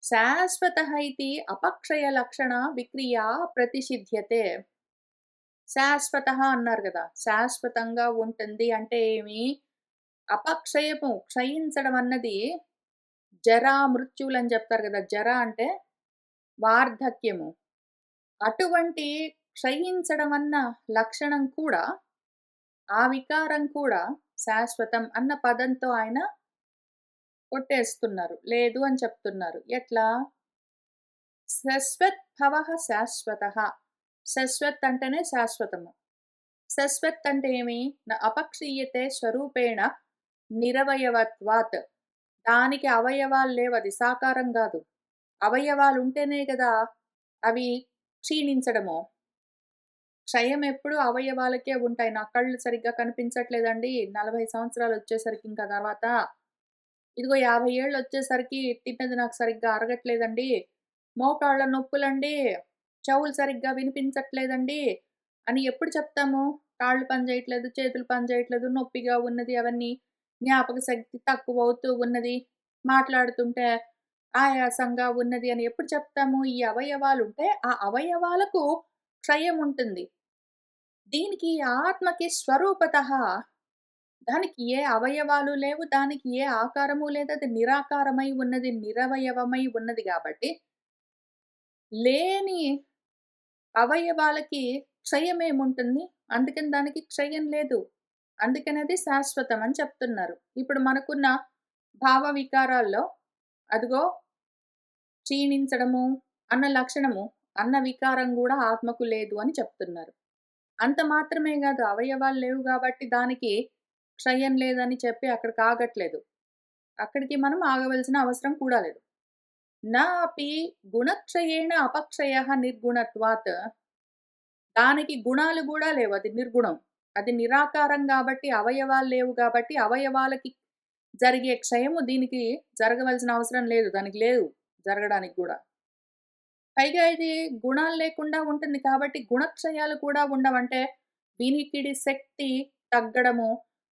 శాశ్వతః ఇతి అపక్షయలక్షణ విక్రియా ప్రతిషిధ్యతే. శాశ్వతః అన్నారు గదా! శాశ్వతంగా ఉంటుంది అంటే ఏమి? అపక్షయము క్షయించడం అన్నది జరా, మృత్యువులని జెప్తారు గదా! జర అంటే వార్ధక్యము. అటువంటి క్షయించడం అన్న లక్షణం కూడా, ఆ వికారం కూడా శాశ్వతం అన్న పదంతో ఆయన కొట్టేస్తున్నారు. లేదు అని చెప్తున్నారు. ఎట్లా? శశ్వత్ భవః శాశ్వతః. శశ్వత్ అంటేనే శాశ్వతము. శశ్వత్ అంటే ఏమి? అపక్షీయతే స్వరూపేణ నిరవయవత్వాత్. దానికి అవయవాలు లేవు. అది సాకారం గాదు. అవయవాలుంటేనే గదా! అవి క్షీణించడము. క్షయం ఎప్పుడు అవయవాలకే ఉంటాయి. నా కళ్ళు సరిగ్గా కనిపించట్లేదండి. 40 సంవత్సరాలొచ్చేసరికి ఇంకా తర్వాత. ఇదిగో 50 ఏళ్ళొచ్చేసరికి తిన్నది నాకు సరిగ్గా అరగట్లేదండి. మోకాళ్ళ నొప్పులండి. చెవులు సరిగ్గా వినిపించట్లేదండి అని ఎప్పుడు చెప్తాము? కాళ్ళు పని చేయట్లేదు, చేతులు పని చేయట్లేదు, నొప్పిగా ఉన్నది అవన్నీ. జ్ఞాపక శక్తి తక్కువవుతూ ఉన్నది. మాట్లాడుతుంటే ఆయాసంగా ఉన్నది అని ఎప్పుడు చెప్తాము? ఈ అవయవాలుంటే ఆ అవయవాలకు క్షయం ఉంటుంది. దీనికి ఆత్మకి స్వరూపతః దానికి ఏ అవయవాలు లేవు. దానికి ఏ ఆకారము లేదు. అది నిరాకారమై ఉన్నది. నిరవయవమై ఉన్నది గాబట్టి, లేని అవయవాలకి క్షయమేముంటుంది? అందుకని దానికి క్షయం లేదు. అందుకని అది శాశ్వతం అని చెప్తున్నారు. ఇప్పుడు మనకున్న భావ వికారాల్లో అదిగో క్షీణించడము అన్న లక్షణము, అన్న వికారం గూడా ఆత్మకు లేదు అని చెప్తున్నారు. అంత మాత్రమే గాదు అవయవాలు లేవు గాబట్టి దానికి క్షయం లేదని చెప్పి అక్కడికి ఆగట్లేదు. అక్కడికి మనం ఆగవలసిన అవసరం కూడా లేదు. నా అపి గుణక్షయేణ అపక్షయః నిర్గుణత్వాత్. దానికి గుణాలు గూడా లేవు. అది నిర్గుణం. అది నిరాకారం గాబట్టి అవయవాలు లేవు గాబట్టి అవయవాలకి జరిగే క్షయము దీనికి జరగవలసిన అవసరం లేదు. దానికి లేదు జరగడానికి గూడా. పైగా ఇది గుణాలు లేకుండా ఉంటుంది కాబట్టి గుణక్షయాలు కూడా ఉండవంటే వినికిడి శక్తి తగ్గడము,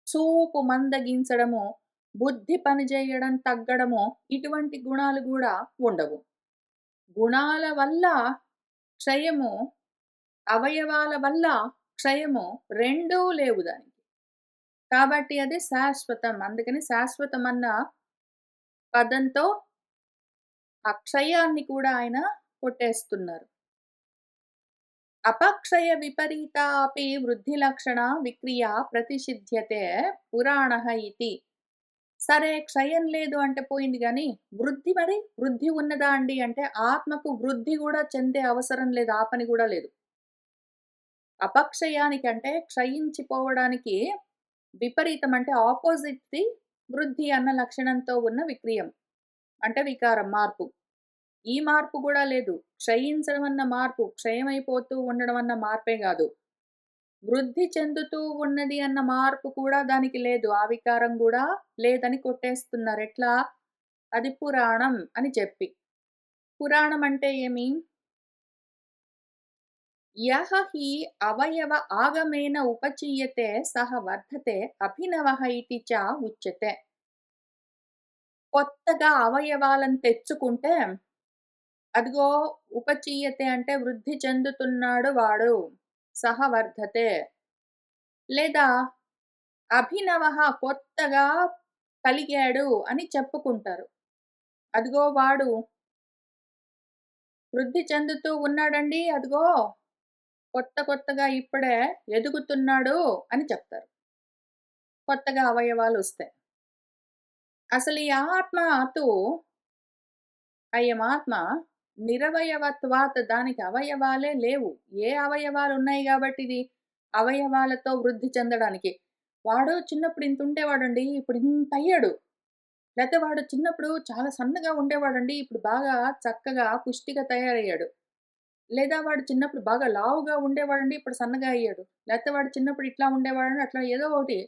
చూపు మందగించడము, బుద్ధి పనిజేయడం తగ్గడము ఇటువంటి గుణాలు గూడా ఉండవు. గుణాల వల్ల క్షయము, అవయవాల వల్ల క్షయము రెండూ లేవు దానికి. కాబట్టి అది శాశ్వతం. అందుకని శాశ్వతం అన్న పదంతో ఆ క్షయాన్ని కూడా ఆయన కొట్టేస్తున్నారు. అపక్షయ విపరీతా అపి వృద్ధి లక్షణ విక్రియా ప్రతిషిధ్యతే పురాణః ఇతి. సరే క్షయం లేదు అంటే పోయింది గానీ, వృద్ధి మరి? వృద్ధి ఉన్నదా అండి అంటే, ఆత్మకు వృద్ధి గూడా చెందే అవసరం లేదు. ఆ పని గూడా లేదు. అపక్షయానికంటే క్షయించిపోవడానికి విపరీతం అంటే ఆపోజిట్‌ది వృద్ధి అన్న లక్షణంతో ఉన్న విక్రియం. అంటే వికారం, మార్పు. ఈ మార్పు గూడా లేదు. క్షయించడం అన్న మార్పు, క్షయమైపోతూ ఉండడం అన్న మార్పే గాదు. వృద్ధి చెందుతూ ఉన్నది అన్న మార్పు కూడా దానికి లేదు. ఆ వికారం గూడా లేదని కొట్టేస్తున్నారు. ఎట్లా? అది పురాణం అని చెప్పి. పురాణం అంటే ఏమి? యః హి అవయవ ఆగమేన ఉపచీయతే సహ వర్ధతే అభినవః ఇతి చ ఉచ్యతే. కొత్తగా అవయవాలను తెచ్చుకుంటే అదిగో ఉపచీయతే అంటే వృద్ధి చెందుతున్నాడు వాడు. సహ వర్ధతే. లేదా అభినవః కొత్తగా కలిగాడు అని చెప్పుకుంటారు. అదిగో వాడు వృద్ధి చెందుతూ ఉన్నాడండి. అదిగో కొత్తగా ఇప్పుడే ఎదుగుతున్నాడు అని చెప్తారు. కొత్తగా అవయవాలొస్తాయి. అసలు ఈ ఆత్మ అతు అయమాత్మ నిరవయవత్వాత్ దానికి అవయవాలే లేవు. ఏ అవయవాలున్నాయి గాబట్టి ఇది అవయవాలతో వృద్ధి చెందడానికి. వాడు చిన్నప్పుడు ఇంతుండేవాడండి. ఇప్పుడు ఇంతయ్యాడు. లేతే వాడు చిన్నప్పుడు చాలా సన్నగా ఉండేవాడండి. ఇప్పుడు బాగా చక్కగా పుష్టిగా తయారయ్యాడు. లేదా వాడు చిన్నప్పుడు బాగా లావుగా ఉండేవాడండి. ఇప్పుడు సన్నగా అయ్యాడు. లేతే వాడు చిన్నప్పుడు ఇట్లా ఉండేవాడండి. అట్లా ఏదో ఒకటి.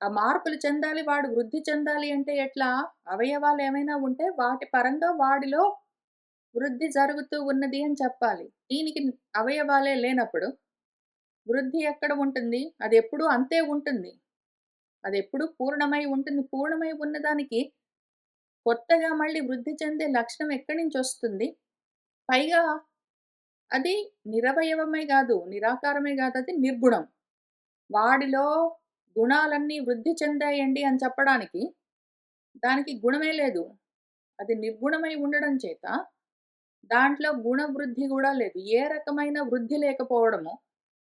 ఆ మార్పులు చెందాలి. వాడు వృద్ధి చెందాలి అంటే ఎట్లా? అవయవాలేమైనా ఉంటే వాటి పరంగా వాడిలో వృద్ధి జరుగుతూ ఉన్నది అని చెప్పాలి. దీనికి అవయవాలే లేనప్పుడు వృద్ధి ఎక్కడ ఉంటుంది? అదెప్పుడూ అంతే ఉంటుంది. అదెప్పుడూ పూర్ణమై ఉంటుంది. పూర్ణమై ఉన్నదానికి కొత్తగా మళ్ళీ వృద్ధి చెందే లక్షణం ఎక్కడి నుంచొస్తుంది? పైగా అది నిరవయవమే గాదు, నిరాకారమే గాదు, అది నిర్గుణం. వాడిలో గుణాలన్నీ వృద్ధి చెందాయండి అని చెప్పడానికి దానికి గుణమే లేదు. అది నిర్గుణమై ఉండడం చేత దాంట్లో గుణ వృద్ధి గూడా లేదు. ఏ రకమైన వృద్ధి లేకపోవడము,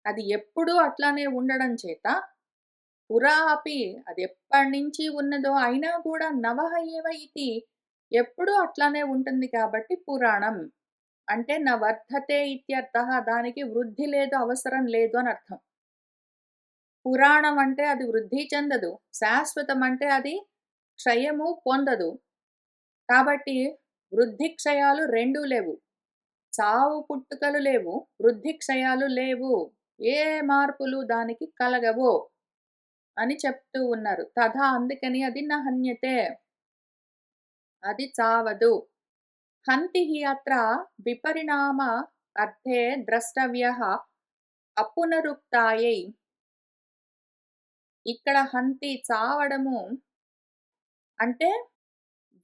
అది ఎప్పుడూ అట్లానే ఉండడం చేత పురా అపి అది ఎప్పటినుంచి ఉన్నదో అయినా కూడా నవః ఏవ ఇతి ఎప్పుడూ అట్లానే ఉంటుంది కాబట్టి పురాణం. అంటే న వర్ధతే ఇత్యర్థః దానికి వృద్ధి లేదు, అవసరం లేదు అని అర్థం. పురాణం అంటే అది వృద్ధి చెందదు. శాశ్వతం అంటే అది క్షయము పొందదు. కాబట్టి వృద్ధి క్షయాలు రెండూ లేవు. చావు పుట్టుకలు లేవు. వృద్ధి క్షయాలు లేవు. ఏ మార్పులు దానికి కలగవు అని చెప్తూ ఉన్నారు. తథా అందుకని అది న హన్యతే. అది చావదు. హంతి హి అత్ర విపరిణామ అర్థే ద్రష్టవ్యః అపునరుక్తాయై. ఇక్కడ హంతి చావడము అంటే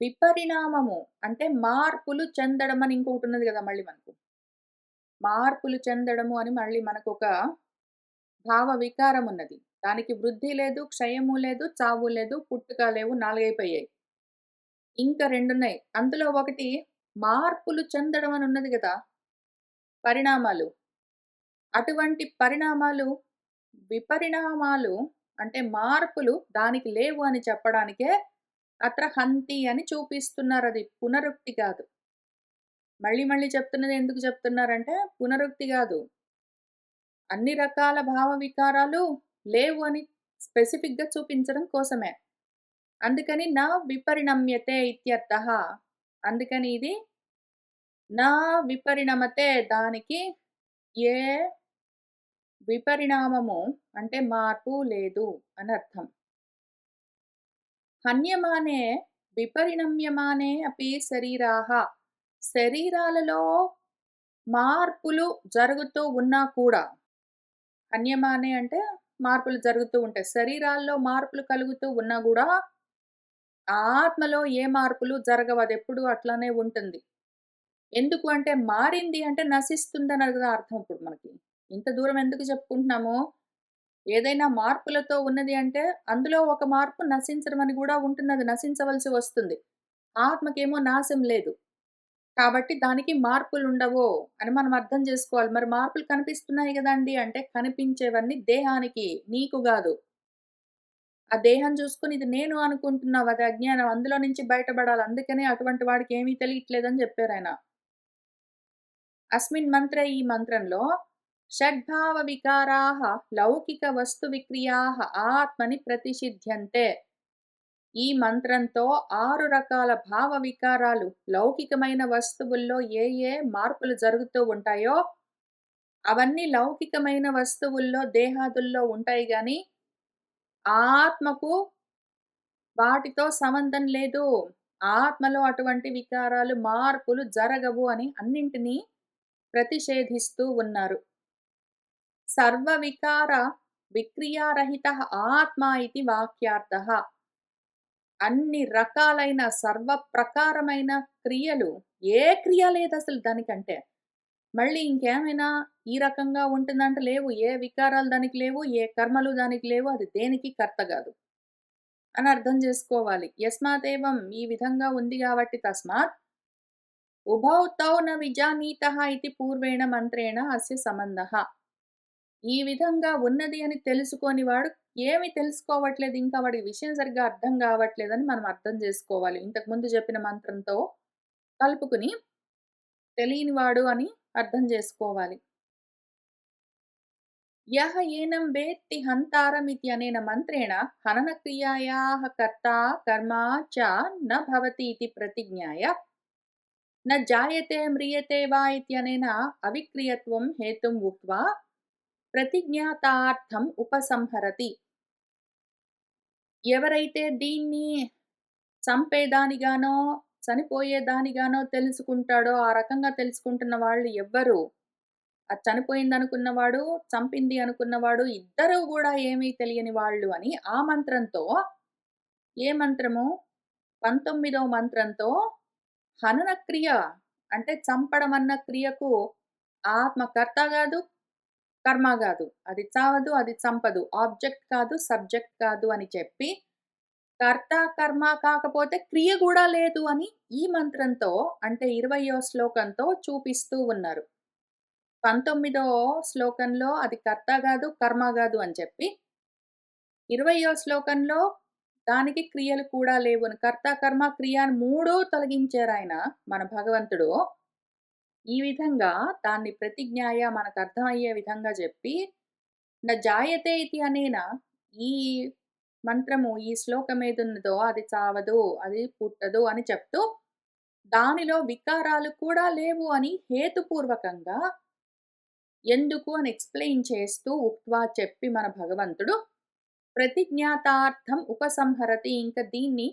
విపరిణామము అంటే మార్పులు చెందడం అని ఇంకొకటున్నది గదా! మళ్ళీ మనకు. మార్పులు చెందడము అని మళ్ళీ మనకొక భావ వికారం ఉన్నది. దానికి వృద్ధి లేదు, క్షయము లేదు, చావు లేదు, పుట్టుక లేవు 4 అయిపోయాయి. ఇంకా 2 ఉన్నాయి. అందులో ఒకటి మార్పులు చెందడం అని ఉన్నది గదా! పరిణామాలు. అటువంటి పరిణామాలు, విపరిణామాలు అంటే మార్పులు దానికి లేవు అని చెప్పడానికే అత్ర హంతి అని చూపిస్తున్నారది. పునరుక్తి కాదు. మళ్ళీ చెప్తున్నది ఎందుకు చెప్తున్నారంటే పునరుక్తి గాదు. అన్ని రకాల భావ వికారాలు లేవు అని స్పెసిఫిక్‌గా చూపించడం కోసమే. అందుకని నా విపరిణమ్యతే ఇత్యర్థః. అందుకని ఇది నా విపరిణమతే దానికి ఏ విపరిణామము అంటే మార్పు లేదు అనర్థం. హన్యమానే విపరిణమ్యమానే అపి శరీరాః. శరీరాలలో మార్పులు జరుగుతూ ఉన్నా కూడా హన్యమానే అంటే మార్పులు జరుగుతూ ఉంటాయి. శరీరాల్లో మార్పులు కలుగుతూ ఉన్నా గూడా ఆత్మలో ఏ మార్పులు జరగవు. అదెప్పుడూ అట్లానే ఉంటుంది. ఎందుకు అంటే మారింది అంటే నశిస్తుందని కదా అర్థం ఇప్పుడు మనకి. ఇంత దూరం ఎందుకు చెప్పుకుంటున్నాము? ఏదైనా మార్పులతో ఉన్నది అంటే అందులో ఒక మార్పు నశించడం అని గూడా ఉంటుంది. అది నశించవలసి వస్తుంది. ఆత్మకేమో నాశం లేదు. కాబట్టి దానికి మార్పులుండవు అని మనం అర్థం జేసుకోవాలి. మరి మార్పులు కనిపిస్తున్నాయి గదండీ! అంటే కనిపించేవన్నీ దేహానికి, నీకు గాదు. ఆ దేహం చూసుకొని ఇది నేను అనుకుంటున్నావు. అది అజ్ఞానం. అందులో నుంచి బయటపడాలి. అందుకనే అటువంటి వాడికి ఏమీ తెలియట్లేదని జెప్పారాయన. అస్మిన్ మంత్రే ఈ మంత్రంలో షడ్భావ వికారాః లౌకిక వస్తు విక్రియాః ఆత్మని ప్రతిషిధ్యంతే. ఈ మంత్రంతో 6 రకాల భావ వికారాలు లౌకికమైన వస్తువుల్లో ఏ మార్పులు జరుగుతూ ఉంటాయో అవన్నీ లౌకికమైన వస్తువుల్లో దేహాదుల్లో ఉంటాయి గాని ఆత్మకు వాటితో సంబంధం లేదు. ఆత్మలో అటువంటి వికారాలు, మార్పులు జరగవు అని అన్నింటినీ ప్రతిషేధిస్తూ ఉన్నారు. సర్వవికార విక్రియారహితః ఆత్మా ఇతి వాక్యార్థః. అన్ని రకాలైన సర్వ ప్రకారమైన క్రియలు, ఏ క్రియ లేదసలు దానికంటే. మళ్ళీ ఇంకేమైనా ఈ రకంగా ఉంటుందంటే లేవు. ఏ వికారాలు దానికి లేవు. ఏ కర్మలు దానికి లేవు. అది దేనికి కర్త గాదు అని అర్థం జేసుకోవాలి. యస్మాదేవం ఈ విధంగా ఉంది గాబట్టి తస్మాత్ ఉభౌ తౌ న విజానీతః ఇతి పూర్వేణ మంత్రేణ అస్య సంబంధః. ఈ విధంగా ఉన్నది అని తెలుసుకోని వాడు ఏమి తెలుసుకోవట్లేదు. ఇంకా వాడి విషయం సరిగ్గా అర్థం గావట్లేదని మనం అర్థం జేసుకోవాలి. ఇంతకు ముందు జెప్పిన మంత్రంతో కలుపుకుని తెలియనివాడు అని అర్థం జేసుకోవాలి. యః ఏనం వేత్తి హంతారమిత్యనేన మంత్రేణ హననక్రియాయాః కర్తా కర్మ చ న భవతి ఇతి ప్రతిజ్ఞాయ న జాయతే మ్రియతే వా ఇత్యనేన అవిక్రియత్వం హేతుం ఉక్త్వా ప్రతిజ్ఞాతార్థం ఉపసంహరతి. ఎవరైతే దీన్ని చంపేదానిగానో, చనిపోయేదానిగానో తెలుసుకుంటాడో, ఆ రకంగా తెలుసుకుంటున్న వాళ్ళు ఎవ్వరు అది చనిపోయిందనుకున్నవాడు, చంపింది అనుకున్నవాడు ఇద్దరూ గూడా ఏమీ తెలియని వాళ్ళు అని ఆ మంత్రంతో ఏ మంత్రము? 19వ మంత్రంతో హనన క్రియ అంటే చంపడం అన్న క్రియకు ఆత్మ కర్త గాదు, కర్మ గాదు. అది చావదు, అది చంపదు. ఆబ్జెక్ట్ కాదు, సబ్జెక్ట్ కాదు అని చెప్పి కర్త, కర్మ కాకపోతే క్రియ గూడా లేదు అని ఈ మంత్రంతో అంటే 20వ శ్లోకంతో చూపిస్తూ ఉన్నారు. 19వ శ్లోకంలో అది కర్త గాదు, కర్మ గాదు అని చెప్పి 20వ శ్లోకంలో దానికి క్రియలు కూడా లేవును. కర్త, కర్మ, క్రియ అని 3 తొలగించారాయన మన భగవంతుడు. ఈ విధంగా దాన్ని ప్రతిజ్ఞాయ మనకర్థమయ్యే విధంగా జెప్పి, న జాయతే ఇతి అనేన ఈ మంత్రము ఈ శ్లోకం ఏదున్నదో అది చావదు, అది పుట్టదు అని చెప్తూ, దానిలో వికారాలు కూడా లేవు అని హేతుపూర్వకంగా ఎందుకు అని ఎక్స్‌ప్లెయిన్ చేస్తూ ఉక్త్వా చెప్పి మన భగవంతుడు ప్రతిజ్ఞాతార్థం ఉపసంహరతి. ఇంక దీన్ని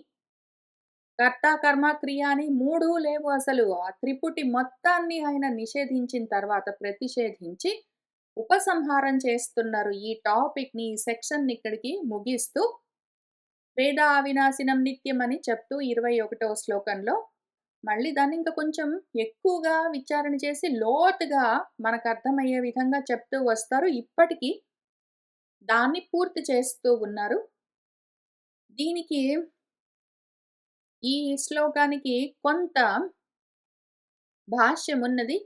కర్త, కర్మ, క్రియ అని 3 లేవు అసలు. ఆ త్రిపుటి మొత్తాన్ని ఆయన నిషేధించిన తర్వాత ప్రతిషేధించి ఉపసంహారం చేస్తున్నారు. ఈ టాపిక్‌ని, ఈ సెక్షన్‌ని ఇక్కడికి ముగిస్తూ వేద అవినాశినం నిత్యం అని చెప్తూ 21వ శ్లోకంలో మళ్ళీ దాన్ని ఇంకా కొంచెం ఎక్కువగా విచారణ చేసి లోతుగా మనకర్థమయ్యే విధంగా చెప్తూ వస్తారు. ఇప్పటికి దాన్ని పూర్తి చేస్తూ ఉన్నారు. దీనికి ఈ శ్లోకానికి కొంత భాష్యమున్నది.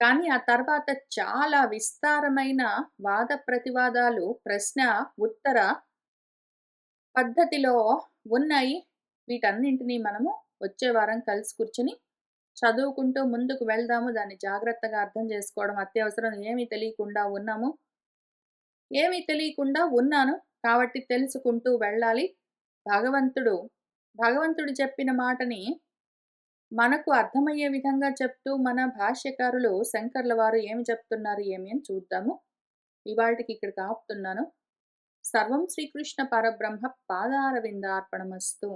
కానీ ఆ తర్వాత చాలా విస్తారమైన వాద ప్రతివాదాలు, ప్రశ్న, ఉత్తర పద్ధతిలో ఉన్నాయి. వీటన్నింటిని మనము వచ్చే వారం కలిసి కూర్చొని చదువుకుంటూ ముందుకు వెళ్దాము. దాన్ని జాగ్రత్తగా అర్థం చేసుకోవడం అత్యవసరం. ఏమీ తెలియకుండా ఉన్నాము. ఏమీ తెలియకుండా ఉన్నాను. కాబట్టి తెలుసుకుంటూ వెళ్ళాలి. భగవంతుడు, భగవంతుడు చెప్పిన మాటని మనకు అర్థమయ్యే విధంగా చెప్తూ మన భాష్యకారులు శంకర్ల వారు ఏమి చెప్తున్నారు ఏమి అని చూద్దాము. ఇవాల్టికి ఇక్కడికి ఆపుతున్నాను. సర్వం శ్రీకృష్ణ పరబ్రహ్మ పాదారవిందార్పణమస్తు.